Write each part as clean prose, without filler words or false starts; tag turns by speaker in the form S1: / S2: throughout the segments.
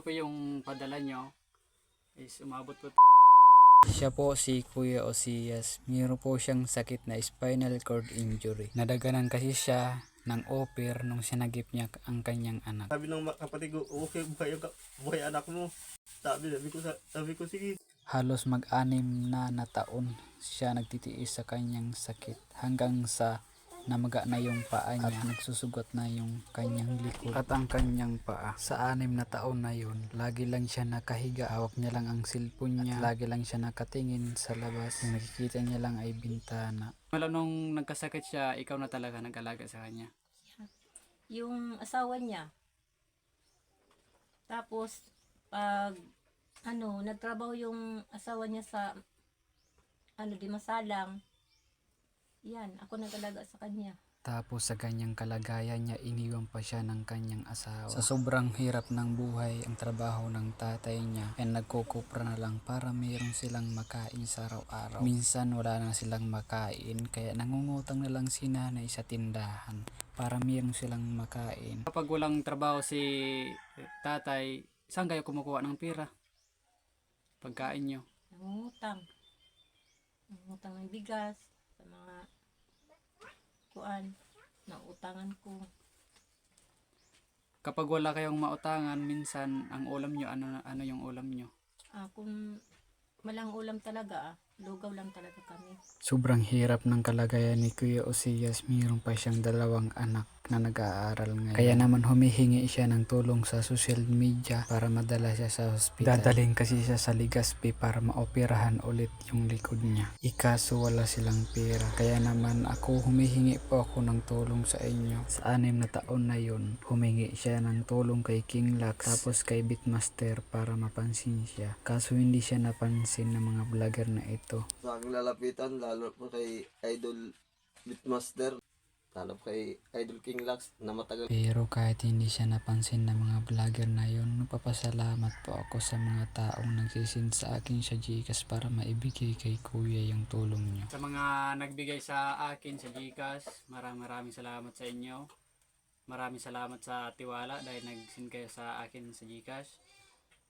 S1: po yung padala nyo is umabot po.
S2: Siya po si Kuya Osias. Mayroon po siyang sakit na spinal cord injury. Nadaganan kasi siya ng offer nung sinagip niya ang kanyang anak.
S3: Sabi ng kapatid ko, okay, buhay anak mo. Sabi ko, sige.
S2: Halos mag-anim na taon siya nagtitiis sa kanyang sakit hanggang sa namaga na yung paa niya at nagsusugat na yung kanyang likod at ang kanyang paa. Sa 6 na taon na yun, lagi lang siya nakahiga, hawak niya lang ang cellphone niya, lagi lang siya nakatingin sa labas. Yung nakikita niya lang ay bintana.
S1: Mula nung nagkasakit siya, ikaw na talaga nag-alaga sa kanya?
S4: Yung asawa niya. Tapos, pag nagtrabaho yung asawa niya sa di masalang, yan, ako nag-alaga sa kanya.
S2: Tapos sa kanyang kalagayan niya, iniwan pa siya ng kanyang asawa. Sa sobrang hirap ng buhay, ang trabaho ng tatay niya ay nagkukupra na lang para mayroon silang makain sa araw-araw. Minsan wala na silang makain, kaya nangungutang na lang si nanay sa tindahan para mayroon silang makain.
S1: Kapag walang trabaho si tatay, saan kayo kumukuha ng pera? Pagkain nyo?
S4: Nangungutang. Nangungutang ng bigas sa mga nautangan ko.
S1: Kapag wala kayong mautangan, minsan ang ulam nyo, ano yung ulam nyo?
S4: Kung malang ulam talaga, lugaw lang talaga kami.
S2: Sobrang hirap ng kalagayan ni Kuya Osias. Mayroon pa siyang 2 anak na nag-aaral ngayon. Kaya naman humihingi siya ng tulong sa social media para madala siya sa hospital. Dadalhin kasi siya sa Legazpi para maoperahan ulit yung likod niya. Ikaso wala silang pera. Kaya naman humihingi po ako ng tulong sa inyo. Sa 6 na taon na yun, humingi siya ng tulong kay King Lux tapos kay Beatmaster para mapansin siya. Kaso hindi siya napansin ng mga vlogger na ito.
S3: Sa aking lalapitan, lalo po kay Idol Beatmaster, lalo kay Idol King Lux na matagal.
S2: Pero kahit hindi siya napansin ng mga vlogger na yun, nagpapasalamat po ako sa mga taong nagsisend sa akin sa Gcash para maibigay kay Kuya yung tulong niyo.
S1: Sa mga nagbigay sa akin sa Gcash, maraming salamat sa inyo. Maraming salamat sa tiwala dahil nag-send kayo sa akin sa Gcash.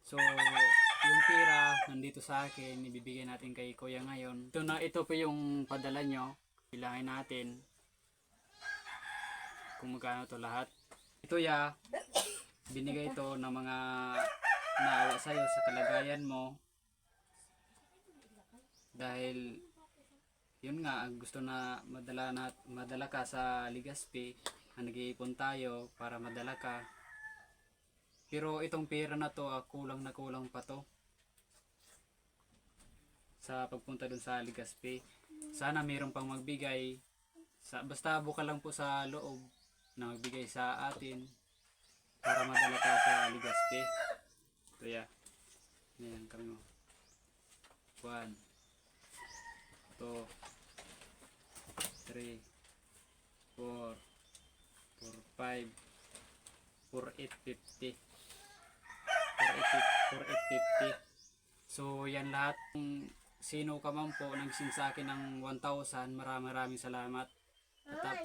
S1: So, yung pera nandito sa akin, ibibigay natin kay Kuya ngayon. Ito po yung padala nyo. Bilangin natin kung magkano to lahat. Ito binigay ito ng mga naawa sa'yo sa kalagayan mo. Dahil yun nga, gusto na madala ka sa Legazpi, nag-iipon tayo para madala ka. Pero itong pera na to, kulang na kulang pa to sa pagpunta dun sa Legazpi. Sana mayroon pang magbigay. Basta buka lang po sa loob na magbigay sa atin para madala ka sa Legazpi. So yan kami mo. 1, 2, 3, 4, 5, 4,850. 4,850. So yan lahat. Kung sino ka man po nag-send sa akin ng 1,000, maraming salamat.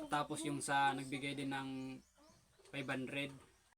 S1: Tapos yung sa nagbigay din ng 500,